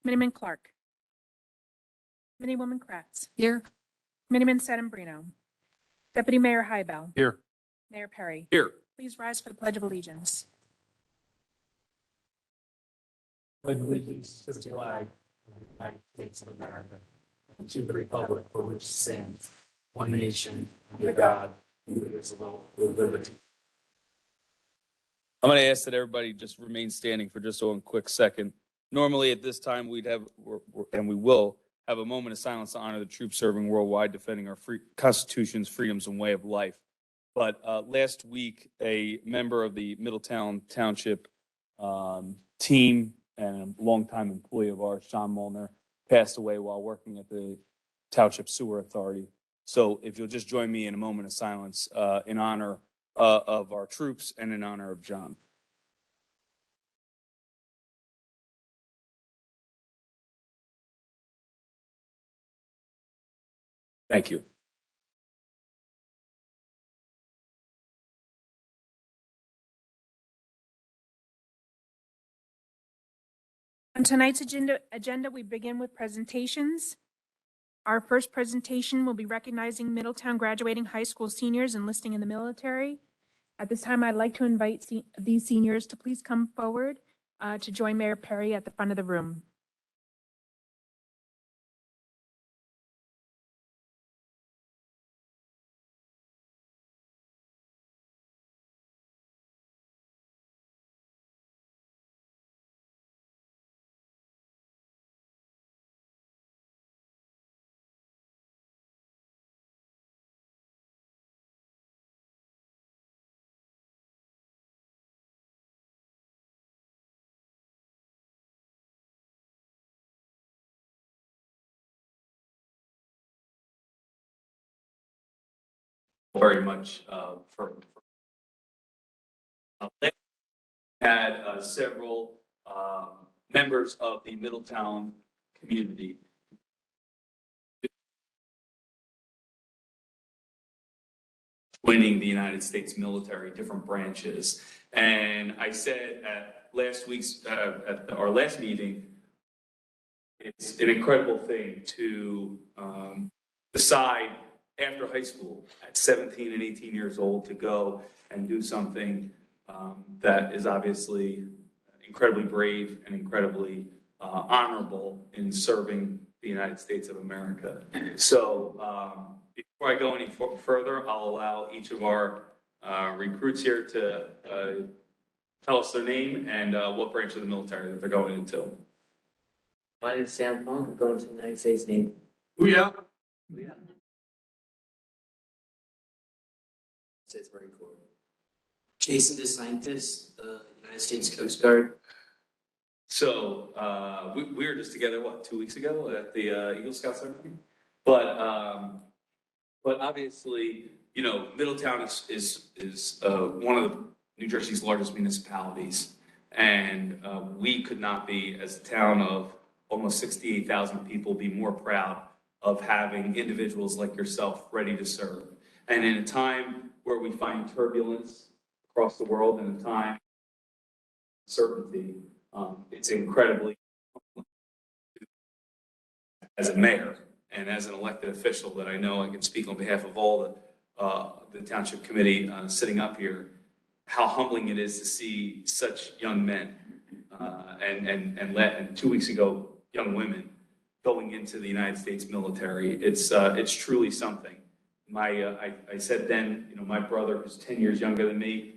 Committeeman Clark. Committeewoman Kratz. Here. Committeeman Sedembrino. Deputy Mayor Hybel. Here. Mayor Perry. Here. Please rise for the Pledge of Allegiance. Pledge allegiance to the flag of the United States of America and to the republic for which it stands, one nation, under God, indivisible, with liberty. I'm going to ask that everybody just remain standing for just one quick second. Normally at this time, we'd have, and we will, have a moment of silence to honor the troops serving worldwide, defending our free Constitution's freedoms and way of life. But last week, a member of the Middletown Township team and a longtime employee of ours, Sean Molnar, passed away while working at the Township Sewer Authority. So if you'll just join me in a moment of silence in honor of our troops and in honor of John. Thank you. On tonight's agenda, we begin with presentations. Our first presentation will be recognizing Middletown graduating high school seniors enlisting in the military. At this time, I'd like to invite these seniors to please come forward to join Mayor Perry at the front of the room. Very much for had several members of the Middletown community joining the United States military, different branches. And I said at our last meeting, it's an incredible thing to decide after high school at 17 and 18 years old to go and do something that is obviously incredibly brave and incredibly honorable in serving the United States of America. So before I go any further, I'll allow each of our recruits here to tell us their name and what branch of the military that they're going into. My name is Sam Fong. I'm going to the United States Navy. Yeah. States Marine Corps. Jason DeSantis, United States Coast Guard. So we were just together, what, 2 weeks ago at the Eagle Scout ceremony? But obviously, you know, Middletown is one of New Jersey's largest municipalities. And we could not be, as a town of almost 68,000 people, be more proud of having individuals like yourself ready to serve. And in a time where we find turbulence across the world, in a time of uncertainty, it's incredibly, as a mayor and as an elected official, that I know I can speak on behalf of all the township committee sitting up here, how humbling it is to see such young men and 2 weeks ago, young women going into the United States military. It's truly something. I said then, you know, my brother, who's 10 years younger than me,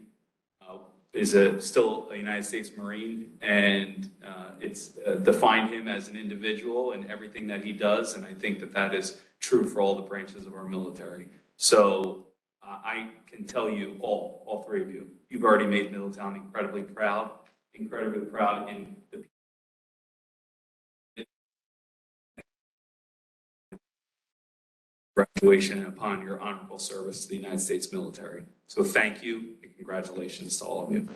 is still a United States Marine, and it's defined him as an individual and everything that he does. And I think that is true for all the branches of our military. So I can tell you all three of you, you've already made Middletown incredibly proud in the graduation and upon your honorable service to the United States military. So thank you and congratulations to all of you.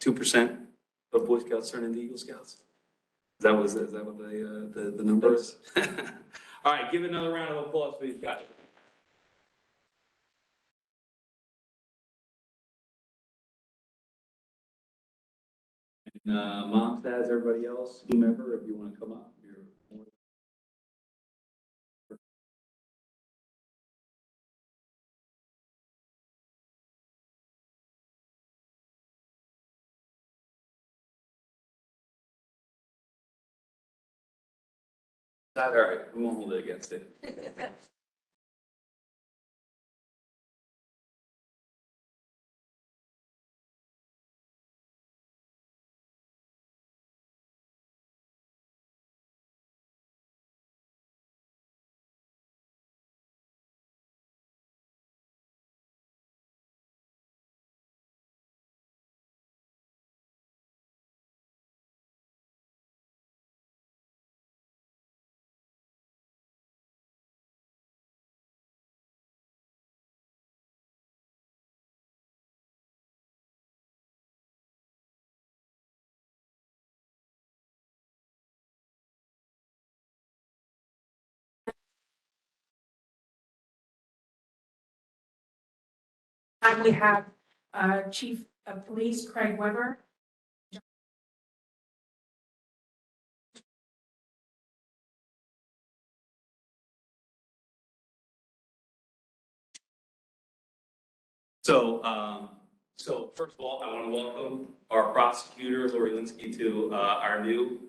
2% of Boy Scouts turn into Eagle Scouts. Is that what the number is? All right, give another round of applause for these guys. Mom, dads, everybody else, whomever, if you want to come up, you're more all right, we won't hold it against it. And we have Chief of Police Craig Weber. So first of all, I want to welcome our prosecutor, Lori Linsky, to our new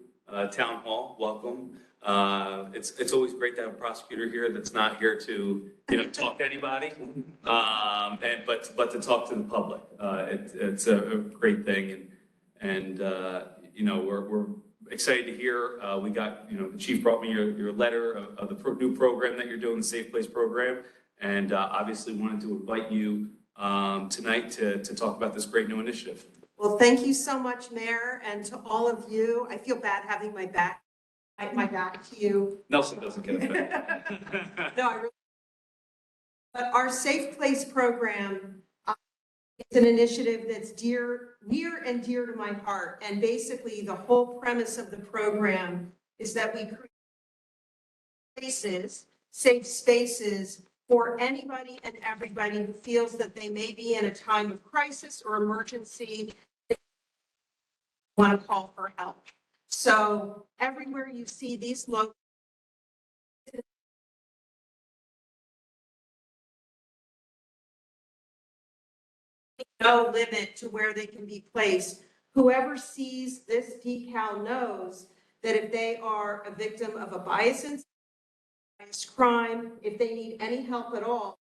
town hall. Welcome. It's always great to have a prosecutor here that's not here to, talk to anybody, but to talk to the public. It's a great thing, and we're excited to hear. We got, the chief brought me your letter of the new program that you're doing, the Safe Place program, and obviously wanted to invite you tonight to talk about this great new initiative. Well, thank you so much, Mayor, and to all of you. I feel bad having my back to you. Nelson doesn't get it. No, I really. But our Safe Place program is an initiative that's near and dear to my heart. And basically, the whole premise of the program is that we create safe spaces for anybody and everybody who feels that they may be in a time of crisis or emergency, want to call for help. So everywhere you see these logos, no limit to where they can be placed. Whoever sees this decal knows that if they are a victim of a bias crime, if they need any help at all,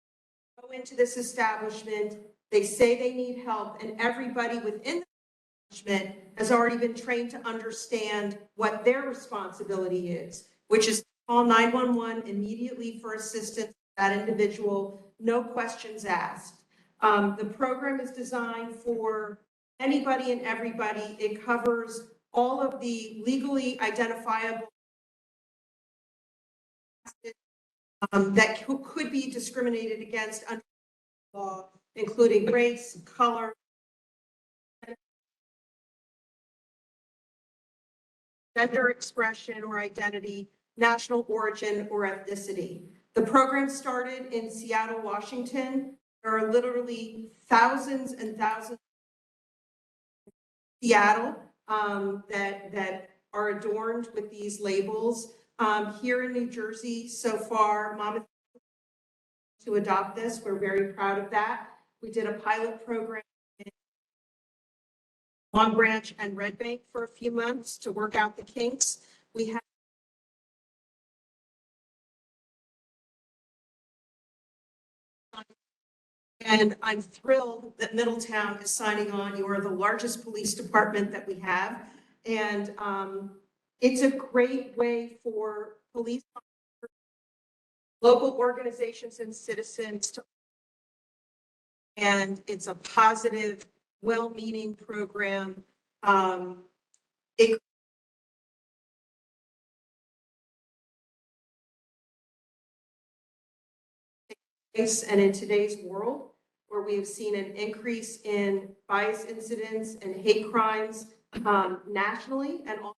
go into this establishment, they say they need help, and everybody within the establishment has already been trained to understand what their responsibility is, which is to call 911 immediately for assistance to that individual, no questions asked. The program is designed for anybody and everybody. It covers all of the legally identifiable that could be discriminated against under law, including race, color, gender expression or identity, national origin or ethnicity. The program started in Seattle, Washington. There are literally thousands and thousands in Seattle that are adorned with these labels. Here in New Jersey, so far, Mom to adopt this. We're very proud of that. We did a pilot program in Long Branch and Red Bank for a few months to work out the kinks. We have and I'm thrilled that Middletown is signing on. You are the largest police department that we have. And it's a great way for police, local organizations and citizens to, and it's a positive, well-meaning program. It and in today's world, where we have seen an increase in bias incidents and hate crimes nationally, and also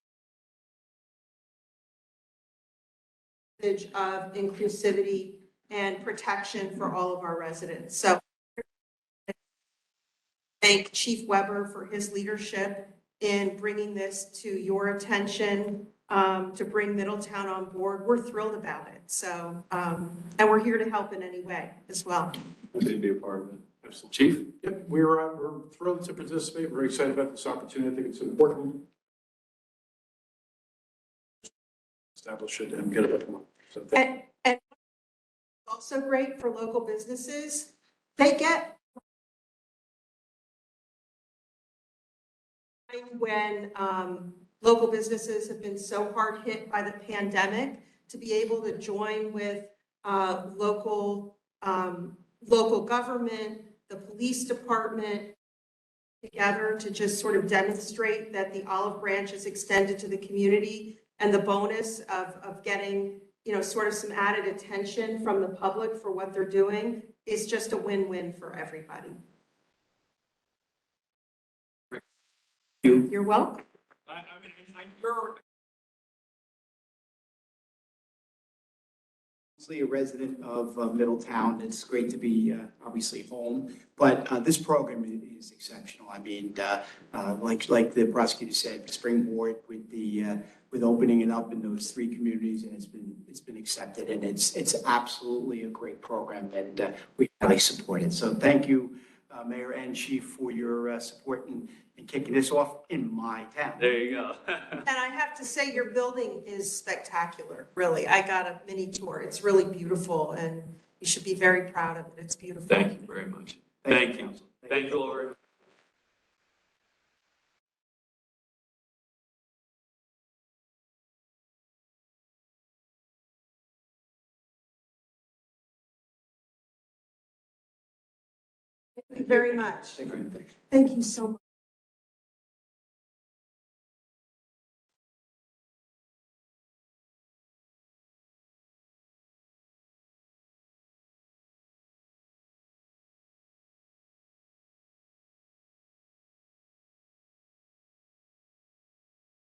of inclusivity and protection for all of our residents. So thank Chief Weber for his leadership in bringing this to your attention, to bring Middletown on board. We're thrilled about it. So, and we're here to help in any way as well. Happy to be a part of it. Absolutely. Chief? Yep, we're thrilled to participate. We're excited about this opportunity. I think it's important. Establish it and get it up. So And also great for local businesses. They get when local businesses have been so hard hit by the pandemic to be able to join with local government, the police department together to just sort of demonstrate that the olive branch is extended to the community, and the bonus of getting, you know, sort of some added attention from the public for what they're doing is just a win-win for everybody. You're welcome. you're Obviously a resident of Middletown. It's great to be obviously home, but this program is exceptional. I mean, like the prosecutor said, springboard with opening it up in those 3 communities, and it's been accepted, and it's absolutely a great program, and we highly support it. So thank you, Mayor and Chief, for your support and kicking this off in my town. There you go. And I have to say, your building is spectacular, really. I got a mini tour. It's really beautiful, and you should be very proud of it. It's beautiful. Thank you very much. Thank you. Thank you, Lord. Thank you very much. Thank you so much.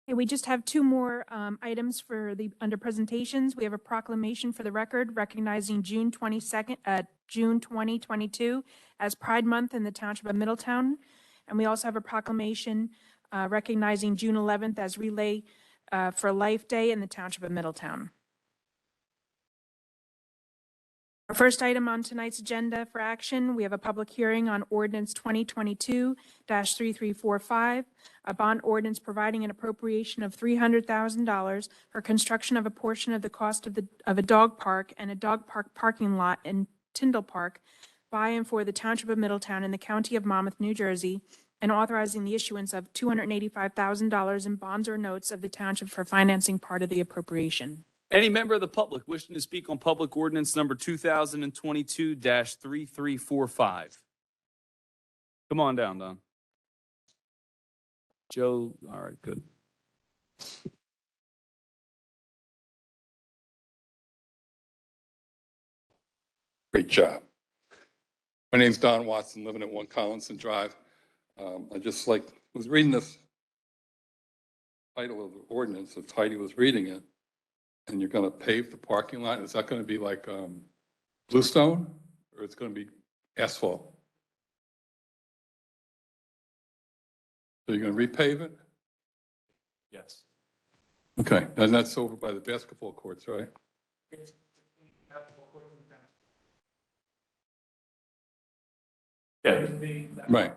Okay, we just have 2 more items for the, under presentations. We have a proclamation for the record recognizing June 22nd, June 2022 as Pride Month in the Township of Middletown. And we also have a proclamation recognizing June 11th as Relay for Life Day in the Township of Middletown. Our first item on tonight's agenda for action, we have a public hearing on ordinance 2022-3345, a bond ordinance providing an appropriation of $300,000 for construction of a portion of the cost of a dog park and a dog park parking lot in Tyndall Park by and for the Township of Middletown in the County of Monmouth, New Jersey, and authorizing the issuance of $285,000 in bonds or notes of the township for financing part of the appropriation. Any member of the public wishing to speak on public ordinance number 2022-3345? Come on down, Don. Joe, all right, good. Great job. My name's Don Watson, living at 1 Collinson Drive. I just was reading this title of the ordinance, if Heidi was reading it, and you're going to pave the parking lot. Is that going to be like bluestone, or it's going to be asphalt? So you're going to repave it? Yes. Okay, and that's over by the basketball courts, right? Yeah. Right.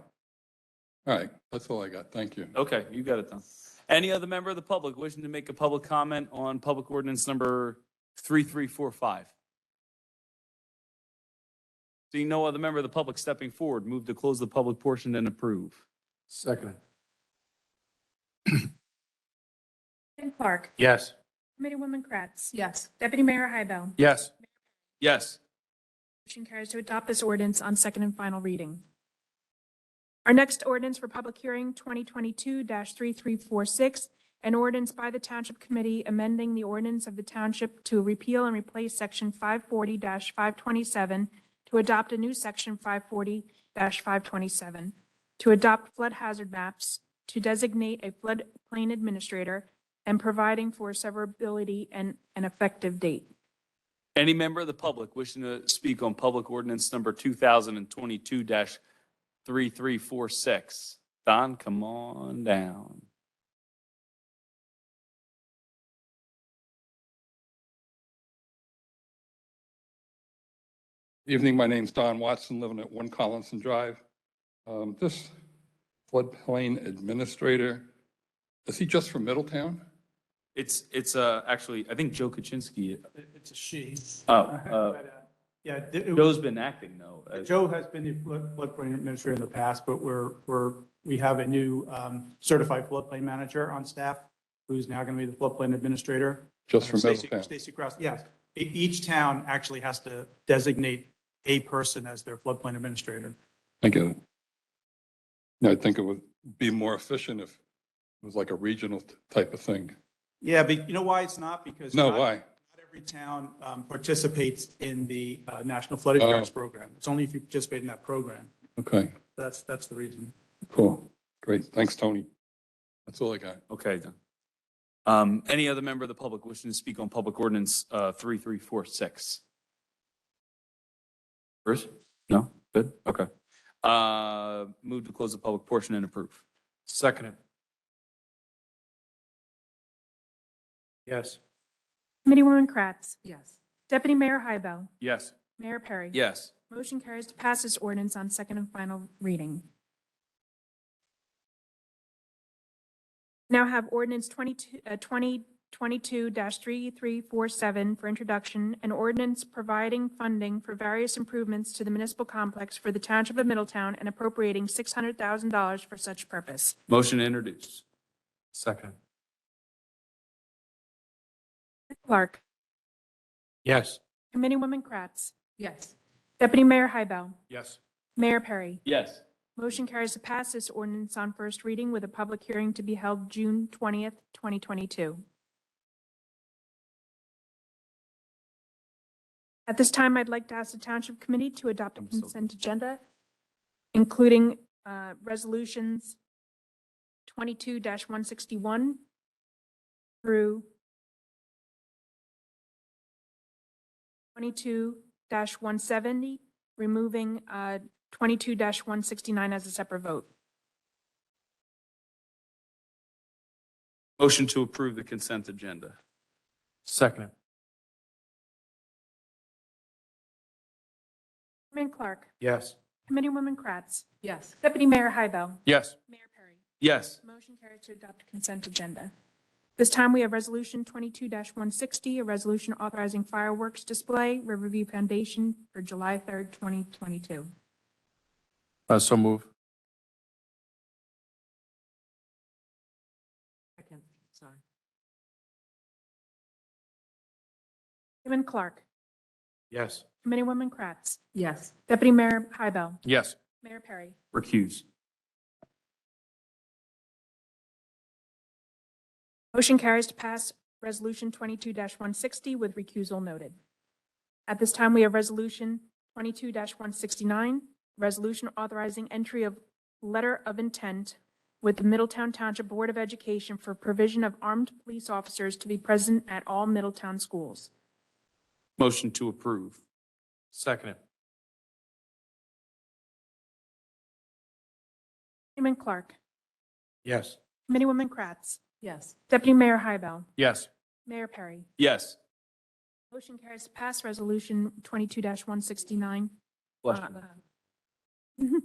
All right, that's all I got. Thank you. Okay, you got it done. Any other member of the public wishing to make a public comment on public ordinance number 3345? Seeing no other member of the public stepping forward, move to close the public portion and approve. second. Clark. Yes. Committeewoman Kratz. Yes. Deputy Mayor Hybel. Yes. Yes. Motion carries to adopt this ordinance on second and final reading. Our next ordinance for public hearing, 2022-3346, an ordinance by the Township Committee amending the ordinance of the Township to repeal and replace Section 540-527 to to adopt a new section 540-527, to adopt flood hazard maps, to designate a floodplain administrator, and providing for severability and an effective date. Any member of the public wishing to speak on public ordinance number 2022-3346? Don, come on down. Evening, my name's Don Watson, living at 1 Collinson Drive. This floodplain administrator, is he just from Middletown? It's actually, I think Joe Kaczynski, It's a she. oh, Yeah, Joe's been acting though. Joe has been the floodplain administrator in the past, but we have a new certified floodplain manager on staff who's now going to be the floodplain administrator. Just from Stacy- Middletown? Stacy Kraus, yes. Each town actually has to designate a person as their floodplain administrator. I get it. Yeah, I think it would be more efficient if it was like a regional type of thing. Yeah, but you know why it's not? Because No, not- why? Not every town participates in the National Flood Insurance Program. It's only if you participate in that program. Okay, That's the reason. cool. Great. Thanks, Tony. That's all I got. Okay, then. Any other member of the public wishing to speak on public ordinance 3346? Bruce? No? Good? Okay. Move to close the public portion and approve. Second. Yes. Committeewoman Kratz. Yes. Deputy Mayor Hybel. Yes. Mayor Perry. Yes. Motion carries to pass this ordinance on second and final reading. Now have ordinance 2022-3347 for introduction, an ordinance providing funding for various improvements to the municipal complex for the Township of Middletown and appropriating $600,000 for such purpose. Motion to introduce. Second. Clark. Yes. Committeewoman Kratz. Yes. Deputy Mayor Hybel. Yes. Mayor Perry. Yes. Motion carries to pass this ordinance on first reading with a public hearing to be held June 20th, 2022. At this time, I'd like to ask the Township Committee to adopt a I'm so- consent agenda, including resolutions 22-161 through 22-170, removing 22-169 as a separate vote. Motion to approve the consent agenda. Second. Committeeman Clark. Yes. Committeewoman Kratz. Yes. Deputy Mayor Hybel. Yes. Mayor Perry. Yes. Motion carried to adopt a consent agenda. This time we have Resolution 22-160, a resolution authorizing fireworks display, Riverview Foundation for July 3rd, 2022. So move. Second. Sorry. Committeeman Clark. Yes. Committeewoman Kratz. Yes. Deputy Mayor Hybel. Yes. Mayor Perry. Recuse. Motion carries to pass Resolution 22-160 with recusal noted. At this time, we have Resolution 22-169, resolution authorizing entry of letter of intent with the Middletown Township Board of Education for provision of armed police officers to be present at all Middletown schools. Motion to approve. Second. Committeeman Clark. Yes. Committeewoman Kratz. Yes. Deputy Mayor Hybel. Yes. Mayor Perry. Yes. Motion carries to pass Resolution 22-169. Bless Uh, you.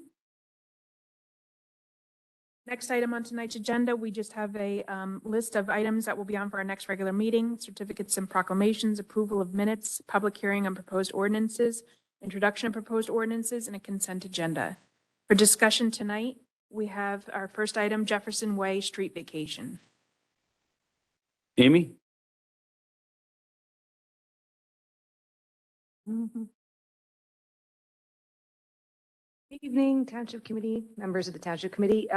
Next item on tonight's agenda, we just have a list of items that will be on for our next regular meeting, certificates and proclamations, approval of minutes, public hearing on proposed ordinances, introduction of proposed ordinances, and a consent agenda. For discussion tonight, we have our first item, Jefferson Way Street Vacation. Amy? Good evening, Township Committee, members of the Township Committee.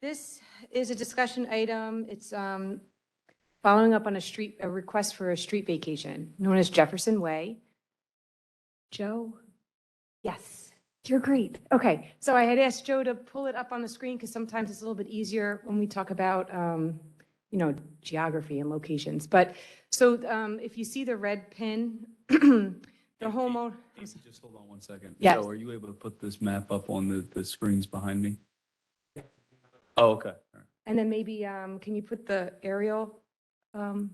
This is a discussion item. It's following up on a request for a street vacation known as Jefferson Way. Joe? Yes, you're great. Okay, so I had asked Joe to pull it up on the screen because sometimes it's a little bit easier when we talk about, geography and locations. But, so if you see the red pin, the homeowner. Casey, just hold on one second. Yes. Joe, are you able to put this map up on the screens behind me? Oh, okay. All right. And then maybe, can you put the aerial on?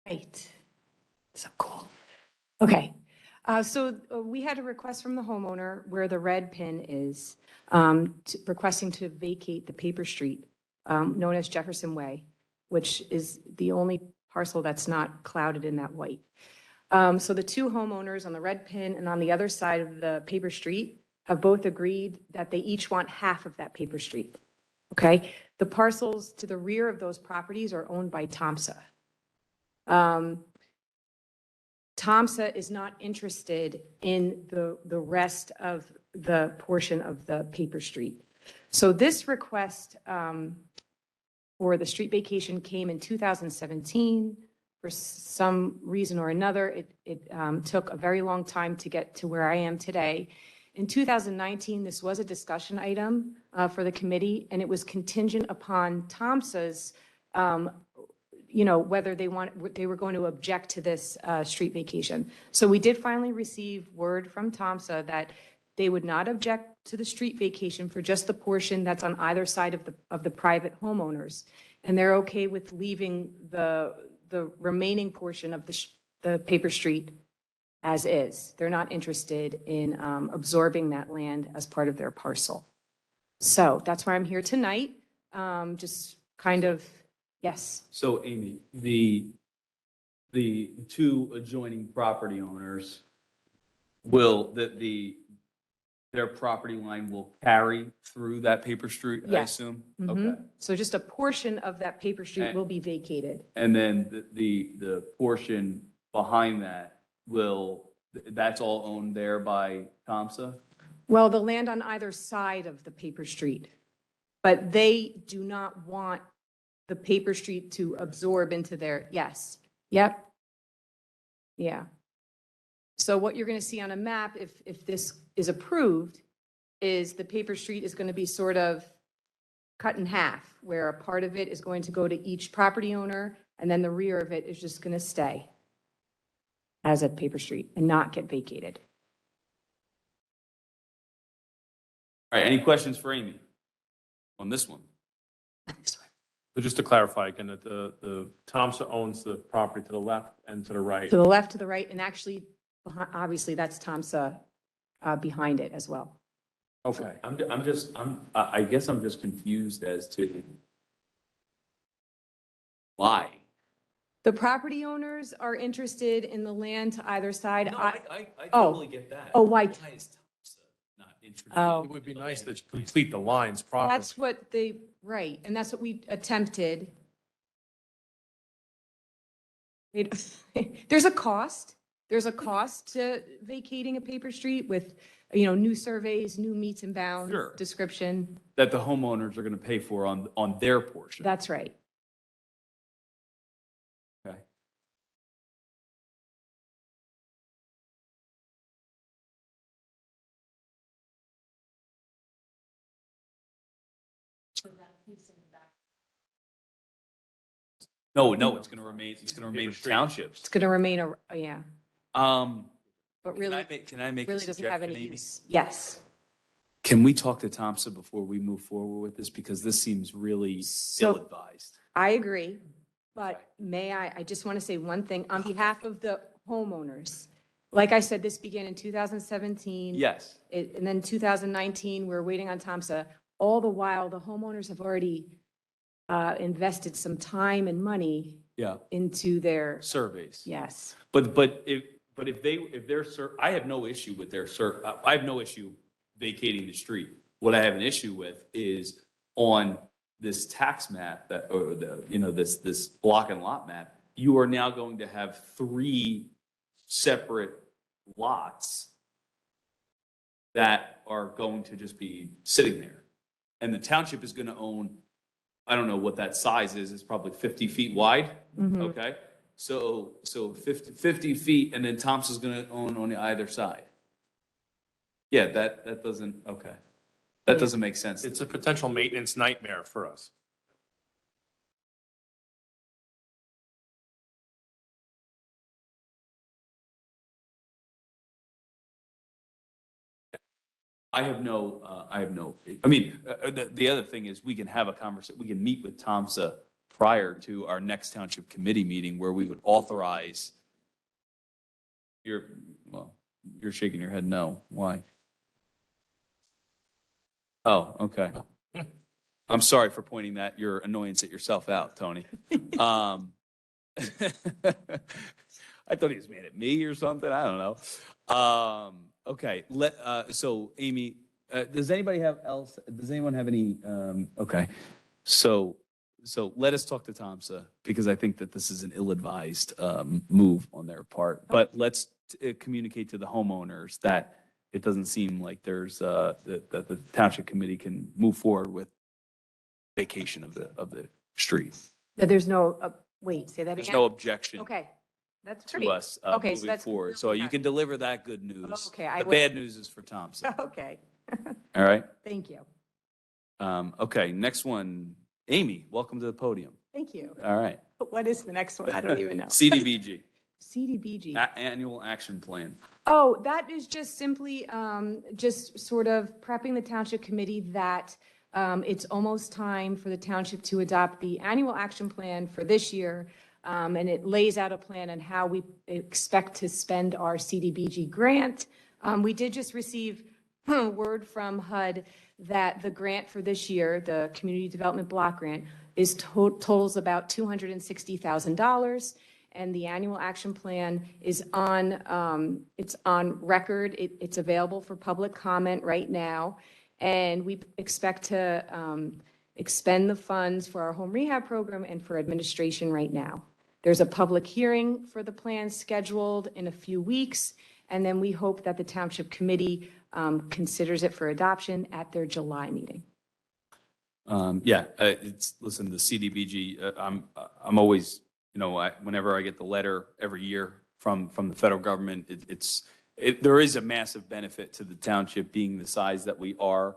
Right. So cool. Okay. We had a request from the homeowner where the red pin is, requesting to vacate the paper street, known as Jefferson Way, which is the only parcel that's not clouded in that white. So the two homeowners on the red pin and on the other side of the paper street have both agreed that they each want half of that paper street. Okay? The parcels to the rear of those properties are owned by TOMSA. TOMSA is not interested in the rest of the portion of the paper street. So this request for the street vacation came in 2017. For some reason or another, it took a very long time to get to where I am today. In 2019, this was a discussion item for the committee, and it was contingent upon TOMSA's whether they were going to object to this street vacation. So we did finally receive word from TOMSA that they would not object to the street vacation for just the portion that's on either side of the private homeowners. And they're okay with leaving the remaining portion of the paper street as is. They're not interested in absorbing that land as part of their parcel. So that's why I'm here tonight, just kind of. Yes. So Amy, the two adjoining property owners their property line will carry through that paper street, I Yes. assume? Mhm. Okay. So just a portion of that paper street And- will be vacated. And then the portion behind that that's all owned there by TOMSA? Well, the land on either side of the paper street, but they do not want the paper street to absorb into their, yes, yep. Yeah. So what you're going to see on a map, if this is approved, is the paper street is going to be sort of cut in half, where a part of it is going to go to each property owner, and then the rear of it is just going to stay as a paper street and not get vacated. All right, any questions for Amy on this one? So just to clarify again, that the Thompson owns the property to the left and to the right. To the left, to the right, and actually, obviously, that's TOMSA behind it as well. Okay. I guess I'm just confused as to why. The property owners are interested in the land to either side. No, I Oh. totally get that. Oh, why? Why is TOMSA not interested? Oh. It would be nice to complete the lines properly. That's what right, and that's what we attempted. There's a cost. There's a cost to vacating a paper street with, new surveys, new meets and bounds, Sure. description. That the homeowners are going to pay for on their portion. That's right. Okay. No, it's going to remain townships. It's going to remain yeah, But but really, can I make a really doesn't have suggestion, any Amy? use. Yes. Can we talk to TOMSA before we move forward with this? Because this seems really So- ill-advised. I agree, but may I just want to say one thing on behalf of the homeowners. Like I said, this began in 2017. Yes. And then 2019, we're waiting on TOMSA. All the while, the homeowners have already invested some time and money Yeah. into their, Surveys. yes. But if they're, I have no issue with I have no issue vacating the street. What I have an issue with is on this tax map or this block and lot map, you are now going to have 3 separate lots that are going to just be sitting there. And the township is going to own, I don't know what that size is, it's probably 50 feet wide, okay? So 50 feet, and then Thompson's going to own on either side. Yeah, that doesn't, okay. That doesn't make sense. It's a potential maintenance nightmare for us. I have no, I mean, the other thing is we can have a conversation, we can meet with Tomsa prior to our next township committee meeting where we would authorize well, you're shaking your head no. Why? Oh, okay. I'm sorry for pointing your annoyance at yourself out, Tony. I thought he was mad at me or something. I don't know. Okay, so Amy, does anyone have any, okay. So let us talk to Tomsa because I think that this is an ill-advised move on their part. But let's communicate to the homeowners that it doesn't seem like there's that the township committee can move forward with vacation of the street. That there's no, wait, say that There's again? no objection Okay, that's to pretty. us Okay, so moving that's forward. So you can deliver that good news. Okay, I The will. bad news is for Thompson. Okay, All right? thank you. Okay, next one. Amy, welcome to the podium. Thank you. All right. What is the next one? I don't even know. CDBG, CDBG. Annual Action Plan. Oh, that is just simply, just sort of prepping the township committee that it's almost time for the township to adopt the annual action plan for this year. And it lays out a plan on how we expect to spend our CDBG grant. We did just receive word from HUD that the grant for this year, the Community Development Block Grant, is totals about $260,000. And the annual action plan is it's on record. It's available for public comment right now. And we expect to expend the funds for our home rehab program and for administration right now. There's a public hearing for the plan scheduled in a few weeks. And then we hope that the township committee considers it for adoption at their July meeting. Listen, the CDBG, I'm always, whenever I get the letter every year from the federal government, there is a massive benefit to the township being the size that we are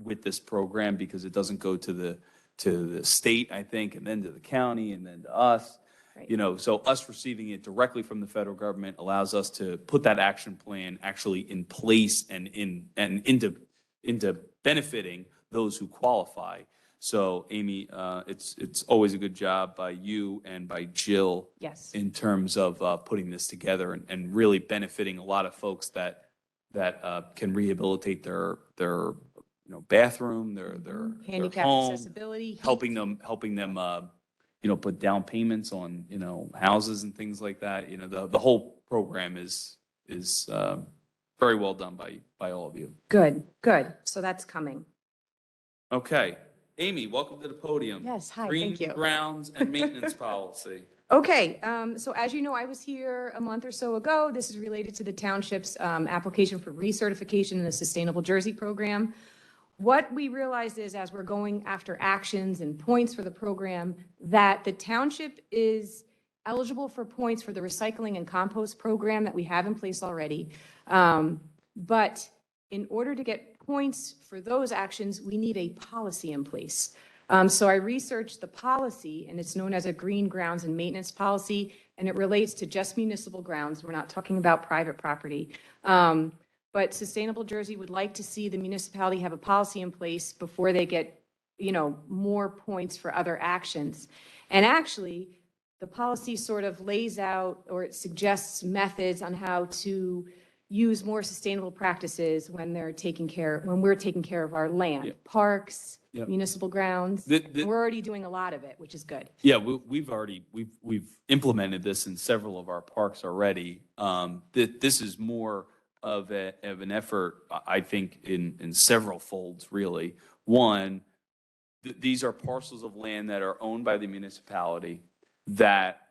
with this program because it doesn't go to the state, I think, and then to the county and then to us. Right. So us receiving it directly from the federal government allows us to put that action plan actually in place and into benefiting those who qualify. So Amy, it's always a good job by you and by Jill. Yes. In terms of putting this together and really benefiting a lot of folks that can rehabilitate their bathroom, their Handicap home, accessibility. helping them put down payments on houses and things like that. The whole program is very well done by all of you. Good. So that's coming. Okay, Amy, welcome to the podium. Yes, hi, Green thank you. grounds and maintenance policy. Okay, so as you know, I was here a month or so ago. This is related to the township's application for recertification in the Sustainable Jersey program. What we realized is as we're going after actions and points for the program, that the township is eligible for points for the recycling and compost program that we have in place already. But in order to get points for those actions, we need a policy in place. So I researched the policy, and it's known as a green grounds and maintenance policy, and it relates to just municipal grounds. We're not talking about private property. But Sustainable Jersey would like to see the municipality have a policy in place before they get, more points for other actions. And actually, the policy sort of lays out, or it suggests methods on how to use more sustainable practices when we're taking care of our land, parks, municipal grounds. We're already doing a lot of it, which is good. Yeah, we've implemented this in several of our parks already. This is more of an effort, I think, in several folds, really. One, these are parcels of land that are owned by the municipality that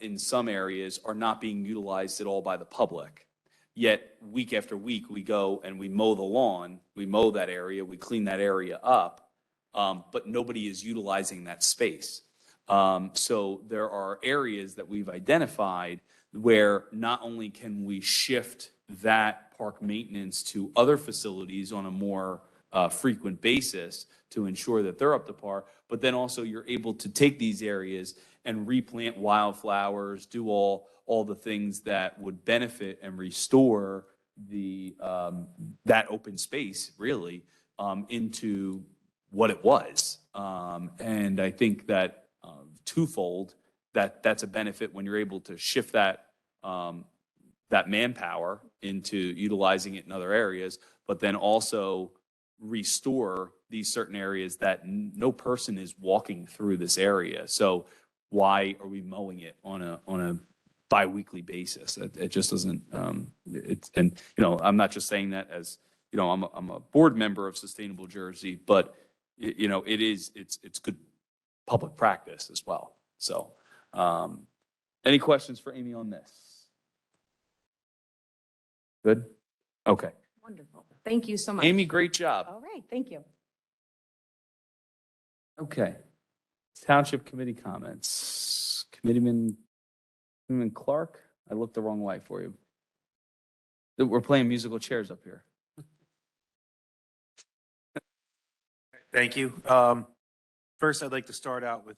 in some areas are not being utilized at all by the public. Yet week after week, we go and we mow the lawn, we mow that area, we clean that area up, but nobody is utilizing that space. So there are areas that we've identified where not only can we shift that park maintenance to other facilities on a more frequent basis to ensure that they're up to par, but then also you're able to take these areas and replant wildflowers, do all the things that would benefit and restore the that open space really into what it was. And I think that twofold, that's a benefit when you're able to shift that that manpower into utilizing it in other areas, but then also restore these certain areas that no person is walking through this area. So why are we mowing it on a bi-weekly basis? It just doesn't, it's, and, you know, I'm not just saying that as, you know, I'm a board member of Sustainable Jersey, but, you know, it's good public practice as well. So, any questions for Amy on this? Good? Okay. Wonderful. Thank you so much. Amy, great job. All right, thank you. Okay. Township committee comments. Committeeman Clark, I looked the wrong way for you. We're playing musical chairs up here. Thank you. First, I'd like to start out with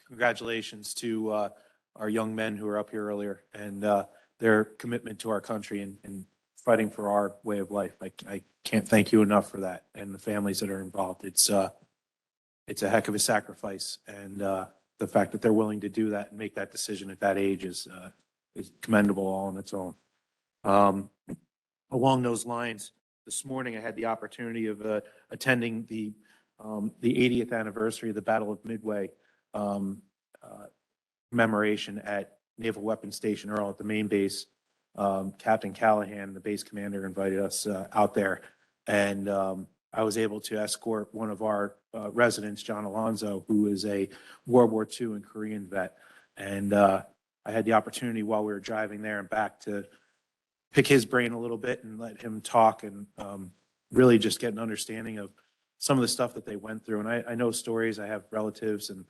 congratulations to our young men who were up here earlier and their commitment to our country and fighting for our way of life. I can't thank you enough for that, and the families that are involved. It's a heck of a sacrifice, and the fact that they're willing to do that and make that decision at that age is commendable all on its own. Along those lines, this morning I had the opportunity of attending the 80th anniversary of the Battle of Midway commemoration at Naval Weapons Station Earl at the main base. Captain Callahan, the base commander, invited us out there, and I was able to escort one of our residents, John Alonzo, who is a World War II and Korean vet. And I had the opportunity while we were driving there and back to pick his brain a little bit and let him talk and really just get an understanding of some of the stuff that they went through. And I know stories, I have relatives, and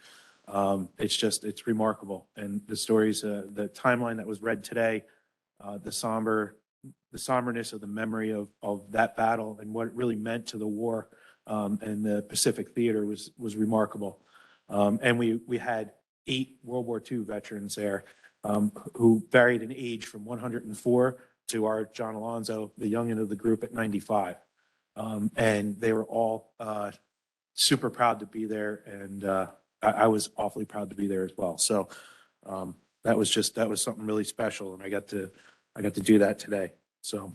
it's remarkable. And the stories, the timeline that was read today, the somberness of the memory of that battle and what it really meant to the war and the Pacific Theater was remarkable. And we had 8 World War II veterans there who varied in age from 104 to our John Alonzo, the youngin' of the group at 95. And they were all super proud to be there, and I was awfully proud to be there as well. So that was something really special, and I got to do that today. So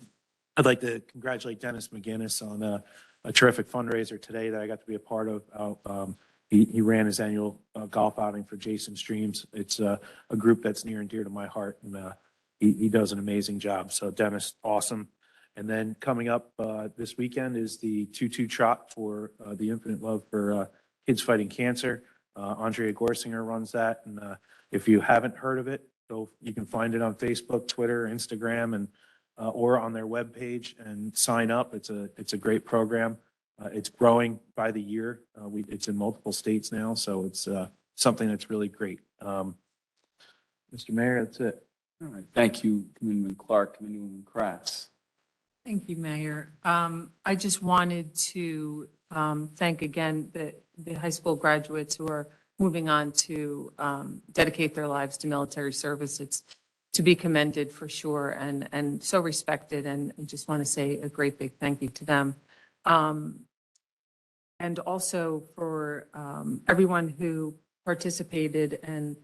I'd like to congratulate Dennis McGinnis on a terrific fundraiser today that I got to be a part of. He ran his annual golf outing for Jason Streams. It's a group that's near and dear to my heart, and he does an amazing job. So Dennis, awesome. And then coming up this weekend is the 2-2 trot for the Infinite Love for Kids Fighting Cancer. Andrea Gorsinger runs that, and if you haven't heard of it, you can find it on Facebook, Twitter, Instagram, and or on their webpage and sign up. It's a great program. It's growing by the year. It's in multiple states now, so it's something that's really great. Mr. Mayor, that's it. All right. Thank you, Committeeman Clark, Committeewoman Kratz. Thank you, Mayor. I just wanted to thank again the high school graduates who are moving on to dedicate their lives to military service. It's to be commended for sure and so respected, and I just want to say a great big thank you to them. And also for everyone who participated and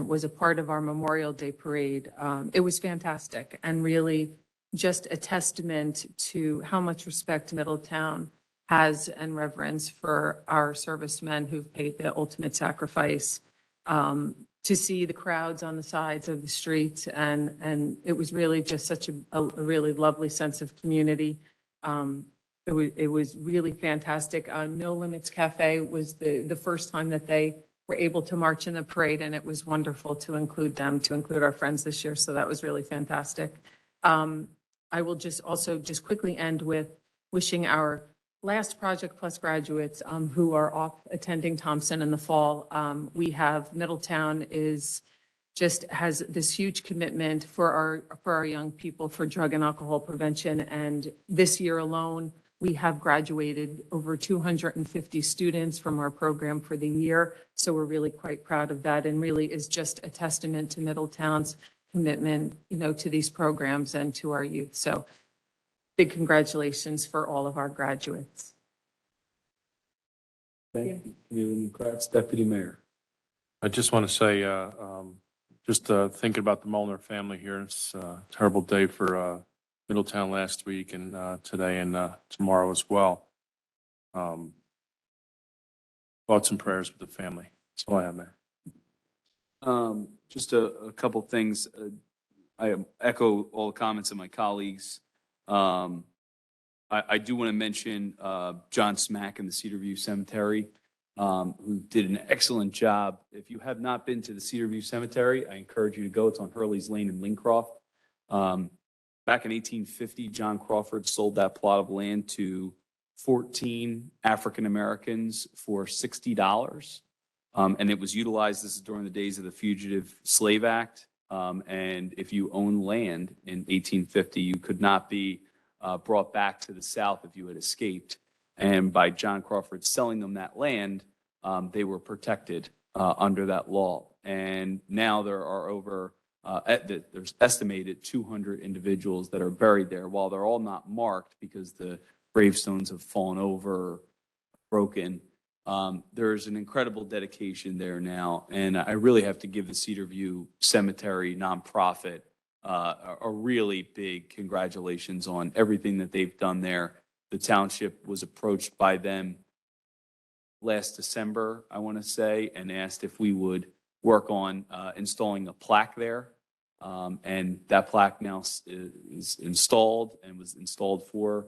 was a part of our Memorial Day parade. It was fantastic and really just a testament to how much respect Middletown has and reverence for our servicemen who've paid the ultimate sacrifice. To see the crowds on the sides of the streets, and it was really just such a really lovely sense of community. It was really fantastic. No Limits Cafe was the first time that they were able to march in the parade, and it was wonderful to include them, to include our friends this year. So that was really fantastic. I will just also just quickly end with wishing our last Project Plus graduates who are off attending Thompson in the fall. We have Middletown has this huge commitment for our young people for drug and alcohol prevention. And this year alone, we have graduated over 250 students from our program for the year. So we're really quite proud of that, and really is just a testament to Middletown's commitment, to these programs and to our youth. So big congratulations for all of our graduates. Thank you. Congrats, Deputy Mayor. I just want to say, just thinking about the Molnar family here, it's a terrible day for Middletown last week and today and tomorrow as well. Thoughts and prayers with the family. That's all I have, Mayor. Just a couple things. I echo all the comments of my colleagues. I do want to mention John Smack in the Cedarview Cemetery, who did an excellent job. If you have not been to the Cedarview Cemetery, I encourage you to go. It's on Hurley's Lane in Lincroft. Back in 1850, John Crawford sold that plot of land to 14 African Americans for $60. And it was utilized, this is during the days of the Fugitive Slave Act. And if you owned land in 1850, you could not be brought back to the South if you had escaped. And by John Crawford selling them that land, they were protected under that law. And now there are there's estimated 200 individuals that are buried there. While they're all not marked because the gravestones have fallen over, broken, there's an incredible dedication there now. And I really have to give the Cedarview Cemetery nonprofit a really big congratulations on everything that they've done there. The township was approached by them last December, I want to say, and asked if we would work on installing a plaque there. And that plaque now is installed and was installed for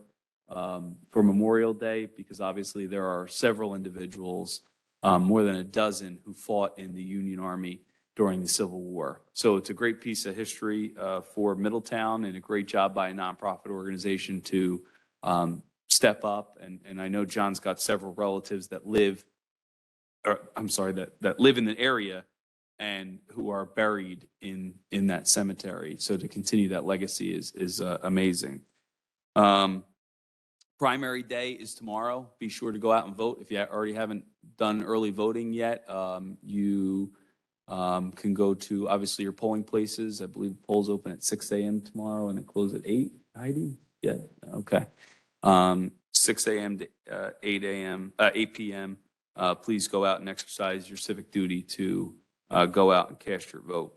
Memorial Day, because obviously there are several individuals, more than a dozen, who fought in the Union Army during the Civil War. So it's a great piece of history for Middletown, and a great job by a nonprofit organization to step up. And I know John's got several relatives that live in the area and who are buried in that cemetery. So to continue that legacy is amazing. Primary day is tomorrow. Be sure to go out and vote. If you already haven't done early voting yet, you can go to, obviously, your polling places. I believe the polls open at 6 a.m. tomorrow and it closes at 8, Heidi? Yeah, okay. 6 a.m. to 8 p.m. Please go out and exercise your civic duty to go out and cast your vote.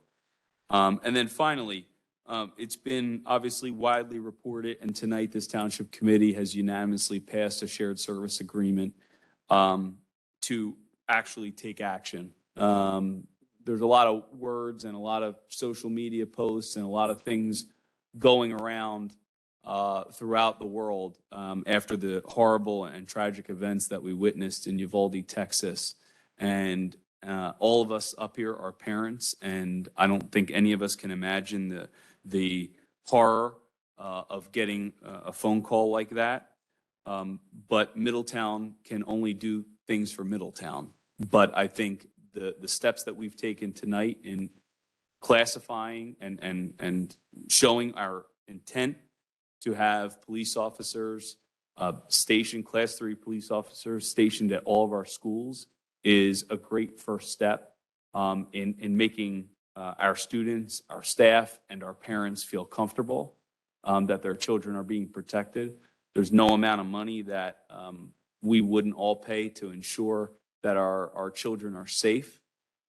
And then finally, it's been obviously widely reported, and tonight this township committee has unanimously passed a shared service agreement to actually take action. There's a lot of words and a lot of social media posts and a lot of things going around throughout the world after the horrible and tragic events that we witnessed in Uvalde, Texas. And all of us up here are parents, and I don't think any of us can imagine the horror of getting a phone call like that. But Middletown can only do things for Middletown. But I think the steps that we've taken tonight in classifying and showing our intent to have police officers stationed, Class 3 police officers stationed at all of our schools, is a great first step in making our students, our staff, and our parents feel comfortable that their children are being protected. There's no amount of money that we wouldn't all pay to ensure that our children are safe.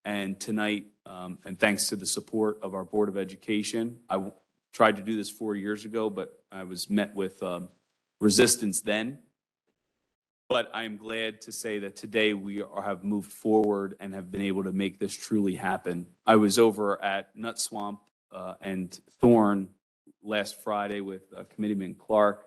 And tonight, and thanks to the support of our Board of Education, I tried to do this 4 years ago, but I was met with resistance then. But I am glad to say that today we have moved forward and have been able to make this truly happen. I was over at Nut Swamp and Thorn last Friday with Committeeman Clark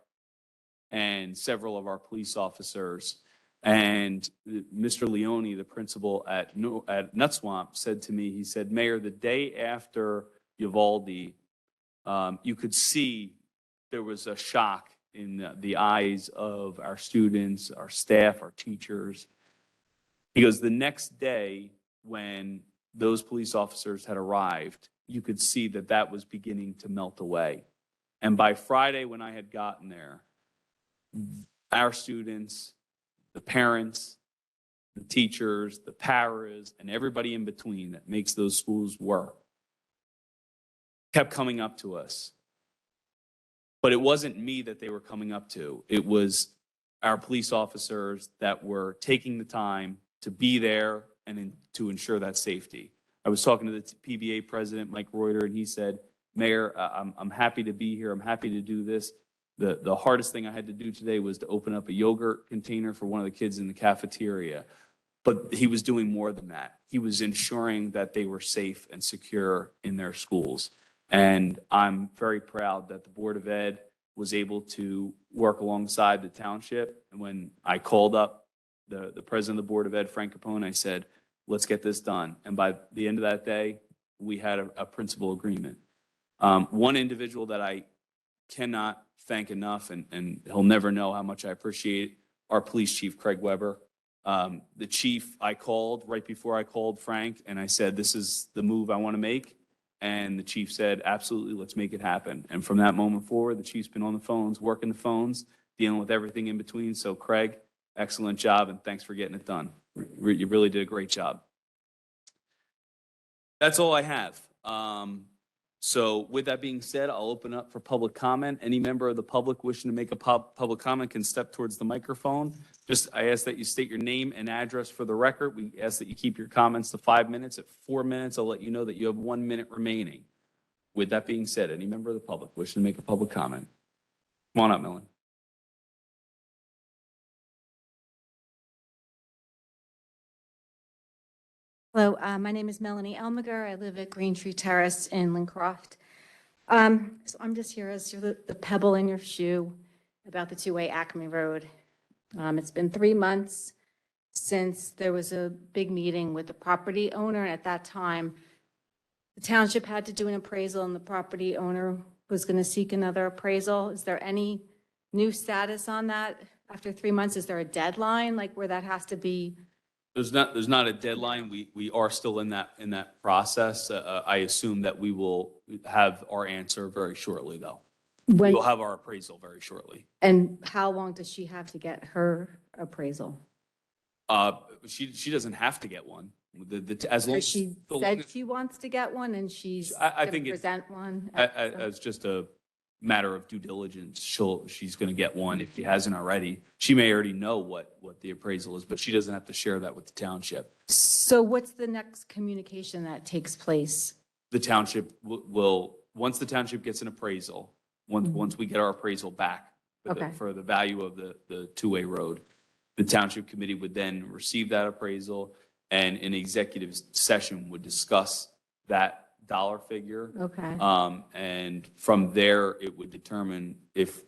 and several of our police officers. And Mr. Leone, the principal at Nut Swamp, said to me, he said, "Mayor, the day after Uvalde, you could see there was a shock in the eyes of our students, our staff, our teachers. Because the next day, when those police officers had arrived, you could see that that was beginning to melt away. And by Friday, when I had gotten there, our students, the parents, the teachers, the paras, and everybody in between that makes those schools work kept coming up to us. But it wasn't me that they were coming up to. It was our police officers that were taking the time to be there and to ensure that safety. I was talking to the PBA president, Mike Reuter, and he said, Mayor, I'm happy to be here. I'm happy to do this. The hardest thing I had to do today was to open up a yogurt container for one of the kids in the cafeteria. But he was doing more than that. He was ensuring that they were safe and secure in their schools. And I'm very proud that the Board of Ed was able to work alongside the township. And when I called up the president of the Board of Ed, Frank Capone, I said, let's get this done. And by the end of that day, we had a principal agreement. One individual that I cannot thank enough, and he'll never know how much I appreciate our police chief, Craig Weber. The chief I called right before I called Frank, and I said, this is the move I want to make. And the chief said, absolutely, let's make it happen. And from that moment forward, the chief's been on the phones, working the phones, dealing with everything in between. So Craig, excellent job, and thanks for getting it done. You really did a great job. That's all I have. So with that being said, I'll open up for public comment. Any member of the public wishing to make a public comment can step towards the microphone. I ask that you state your name and address for the record. We ask that you keep your comments to 5 minutes. At 4 minutes, I'll let you know that you have 1 minute remaining. With that being said, any member of the public wishing to make a public comment? Come on up, Millen. Hello, my name is Melanie Elmiger. I live at Green Tree Terrace in Lincroft. So I'm just here as the pebble in your shoe about the two-way Acme Road. It's been 3 months since there was a big meeting with the property owner. And at that time, the township had to do an appraisal and the property owner was going to seek another appraisal. Is there any new status on that after 3 months? Is there a deadline like where that has to be? There's not a deadline. We are still in that process. I assume that we will have our answer very shortly, though. We'll have our appraisal very shortly. And how long does she have to get her appraisal? She doesn't have to get one. As long as She said she wants to get one and she's I going think to it's present one. as just a matter of due diligence. She's going to get one if she hasn't already. She may already know what the appraisal is, but she doesn't have to share that with the township. So what's the next communication that takes place? The township will once the township gets an appraisal, once we get our appraisal back for the value of the two-way road, the township committee would then receive that appraisal and an executive session would discuss that dollar figure. Okay. And from there, it would determine if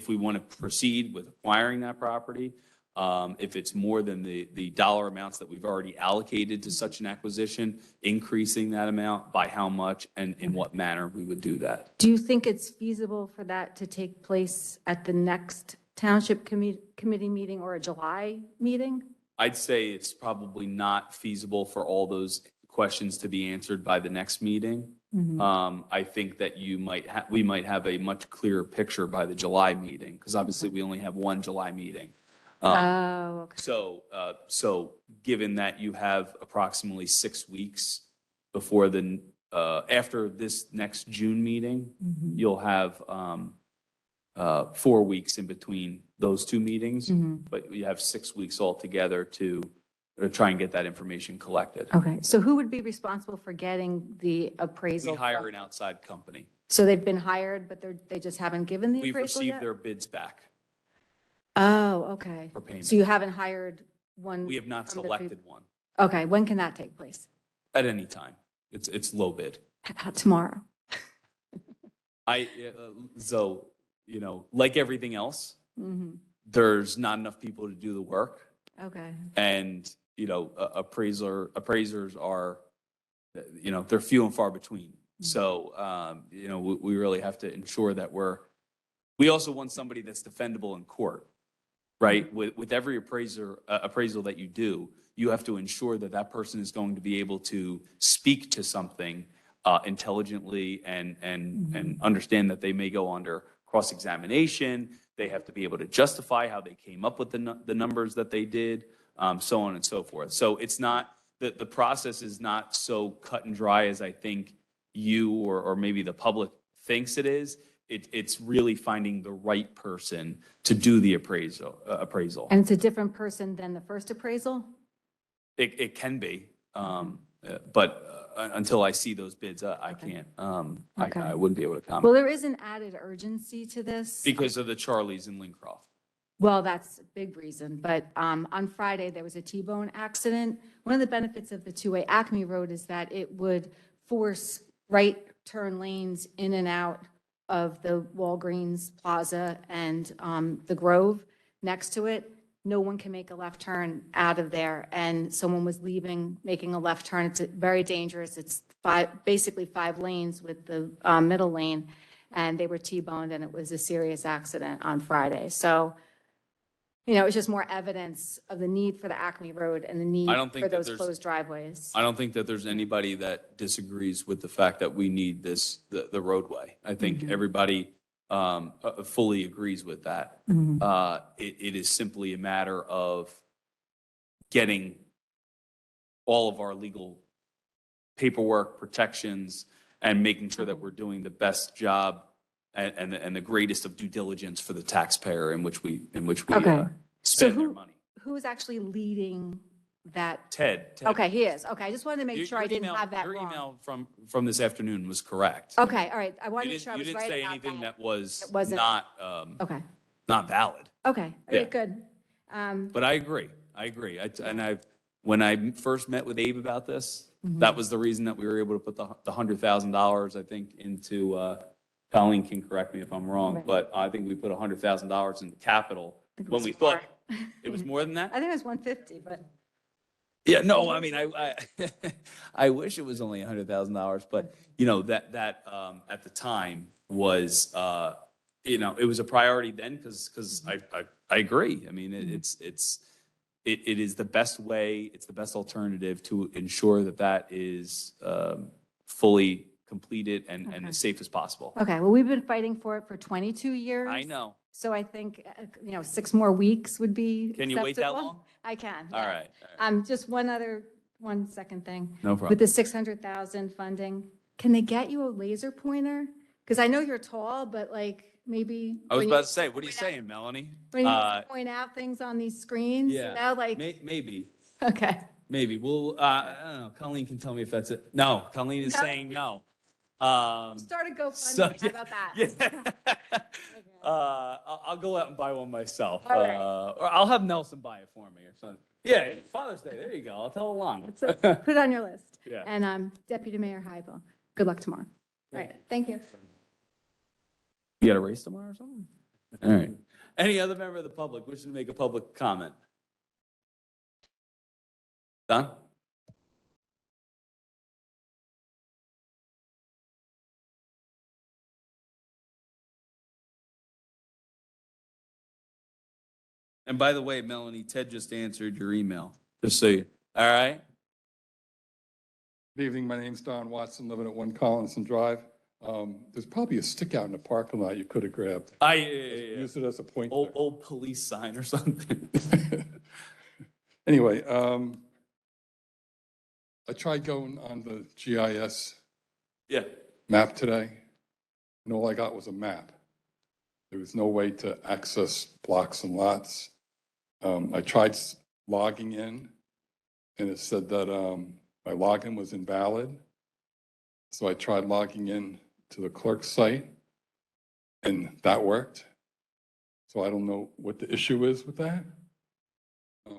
we want to proceed with acquiring that property. If it's more than the dollar amounts that we've already allocated to such an acquisition, increasing that amount by how much and in what manner we would do that. Do you think it's feasible for that to take place at the next township committee meeting or a July meeting? I'd say it's probably not feasible for all those questions to be answered by the next meeting. I think that we might have a much clearer picture by the July meeting, because obviously we only have one July meeting. Okay. So given that you have approximately 6 weeks before after this next June meeting, you'll have 4 weeks in between those two meetings, but you have 6 weeks altogether to try and get that information collected. Okay. So who would be responsible for getting the appraisal? We hire an outside company. So they've been hired, but they just haven't given the We've appraisal received yet? their bids back Oh, okay. for payment. So you haven't hired one? We have not from the selected one Okay. When can that take place? at any time. It's low bid. Tomorrow. So, like everything else, there's not enough people to do the work. Okay. And, appraisers are, they're few and far between. So, we really have to ensure that we also want somebody that's defendable in court, right? With every appraisal that you do, you have to ensure that that person is going to be able to speak to something intelligently and understand that they may go under cross-examination. They have to be able to justify how they came up with the numbers that they did, so on and so forth. So it's not, the process is not so cut and dry as I think you or maybe the public thinks it is. It's really finding the right person to do the appraisal. And it's a different person than the first appraisal? It can be, but until I see those bids, I can't, Okay. I wouldn't be able to Well, comment. there is an added urgency to this. Because of the Charlies in Lincroft. Well, that's a big reason, but on Friday, there was a T-bone accident. One of the benefits of the two-way Acme Road is that it would force right turn lanes in and out of the Walgreens Plaza and the Grove next to it. No one can make a left turn out of there, and someone was making a left turn. It's very dangerous. It's basically 5 lanes with the middle lane, and they were T-boned, and it was a serious accident on Friday. So, it's just more evidence of the need for the Acme Road and the need I don't think for that those there's- closed driveways. I don't think that there's anybody that disagrees with the fact that we need the roadway. I think everybody fully agrees with that. It is simply a matter of getting all of our legal paperwork, protections, and making sure that we're doing the best job and the greatest of due diligence for the taxpayer in which we Okay. So spend their money. who's actually leading that? Ted. Okay, he is. Okay, I just wanted to make sure I didn't have that Your wrong. email from this afternoon was correct. Okay, all right. I You wanted to make sure I didn't, was you right didn't say about anything that. that was It wasn't- Okay, not valid. okay, all Yeah. right, good. But I agree. When I first met with Abe about this, that was the reason that we were able to put the $100,000, I think, into, Colleen can correct me if I'm wrong, Right. but I think we put $100,000 into capital I think it when was we more. thought it was more than that. I think it was 150, but Yeah, no, I mean, I I wish it was only $100,000, but that at the time was it was a priority then because I agree. I mean, it is the best way, it's the best alternative to ensure that is fully completed and as safe as possible. okay, well, we've been fighting for it for 22 years. I know. So I think, 6 more weeks would be Can you wait that acceptable. long? I can. All yeah. right. Just one second thing. No problem. With the 600,000 funding, can they get you a laser pointer? Because I know you're tall, but maybe. I was when about you to say, what are you saying, Melanie? When you point out things on these screens, Yeah. like, Maybe. okay. Maybe. Well, I don't know. Colleen can tell me if that's it. No, Colleen is No. saying no. Start a GoFundMe, So, how about that? Yeah. I'll go out and buy one myself. All right. Or I'll have Nelson buy it for me or something. Yeah, Father's Day. There you go. I'll tell Alon. So put it on your list. Yeah. And Deputy Mayor Hybel, good luck tomorrow. All right, thank you. You got a race tomorrow or something? All right. Any other member of the public wishing to make a public comment? Don? And by the way, Melanie, Ted just answered your email. Just so you, all right? Good evening, my name's Don Watson, living at 1 Collinson Drive. There's probably a stick out in the parking lot you could have grabbed. Use it as a point. Old police sign or something. Anyway, I tried going on the GIS Yeah. map today, and all I got was a map. There was no way to access blocks and lots. I tried logging in, and it said that my login was invalid. So I tried logging in to the clerk's site, and that worked. So I don't know what the issue is with that.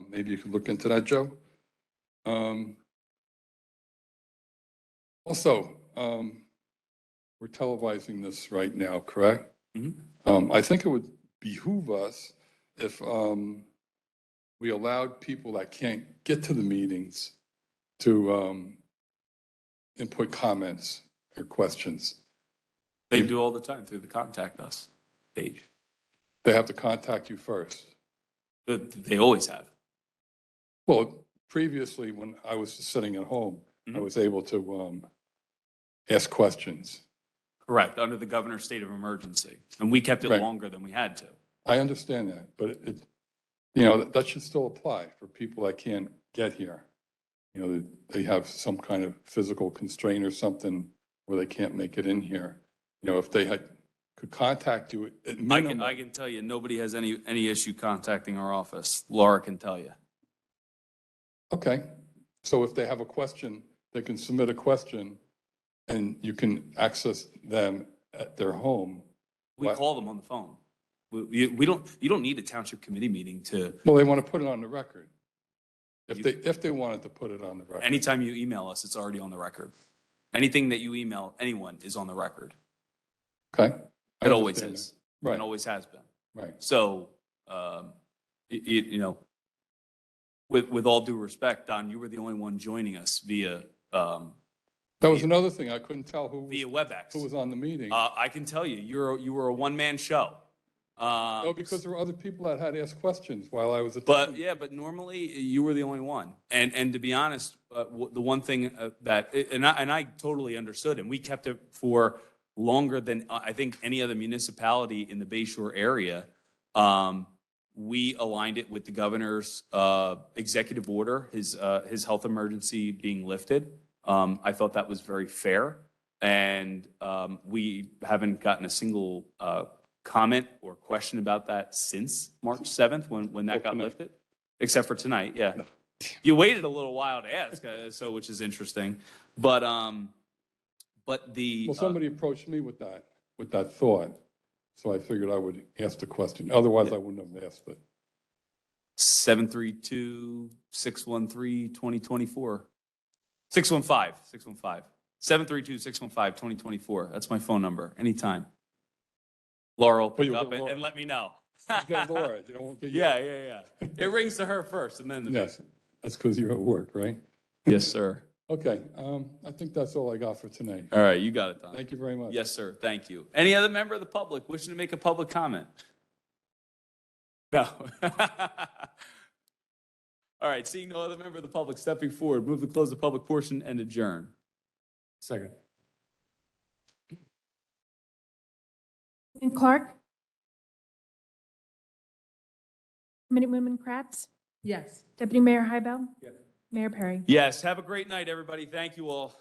Maybe you could look into that, Joe. Also, we're televising this right now, correct? I think it would behoove us if we allowed people that can't get to the meetings to input comments your questions. They do all the time through the contact us page. They have to contact you first. They always have. Well, previously, when I was sitting at home, I Mhm. was able to ask questions. Correct, under the governor's state of emergency. And we kept it Right. longer than we had to. I understand that, but you know, that should still apply for people that can't get here. You know, they have some kind of physical constraint or something where they can't make it in here. You know, if they could contact you at minimum. I can tell you, nobody has any issue contacting our office. Laura can tell you. Okay, so if they have a question, they can submit a question and you can access them at their home. We What? call them on the phone. You don't need a township committee meeting to, Well, they want to put it on the record. If they wanted to put it on the record. anytime you email us, it's already on the record. Anything that you email anyone is on the record. Okay. I It always understand is. that. Right, And always has been. right. So, you know, with all due respect, Don, you were the only one joining us via That was another thing. I couldn't tell who Webex. was on the meeting. I can tell you, you were a one-man show. No, because there were other people that had asked questions while I was at. But yeah, but normally you were the only one. And to be honest, the one thing and I totally understood, and we kept it for longer than I think any other municipality in the Bay Shore area. We aligned it with the governor's executive order, his health emergency being lifted. I thought that was very fair. And we haven't gotten a single comment or question about that since March 7th when that got lifted, except for tonight, yeah. You waited a little while to ask, so which is interesting. But the Well, somebody approached me with that thought. So I figured I would ask the question. Otherwise, I wouldn't have asked it. 732-613-2024. 615. 732-615-2024. That's my phone number, anytime. Laura will pick you'll up get Laura. and let me know. Get Laura, you don't get you. Yeah. It rings to her first and then the Yes, that's because you're at work, right? Yes, sir. Okay, I think that's all I got for tonight. All right, you got it, Don. Thank you very much. Yes, sir. Thank you. Any other member of the public wishing to make a public comment? No. All right, seeing no other member of the public stepping forward, move to close the public portion and adjourn. Second. And Clark? Committeewoman Kratz? Yes. Deputy Mayor Hybel? Yes. Mayor Perry? Yes, have a great night, everybody. Thank you all.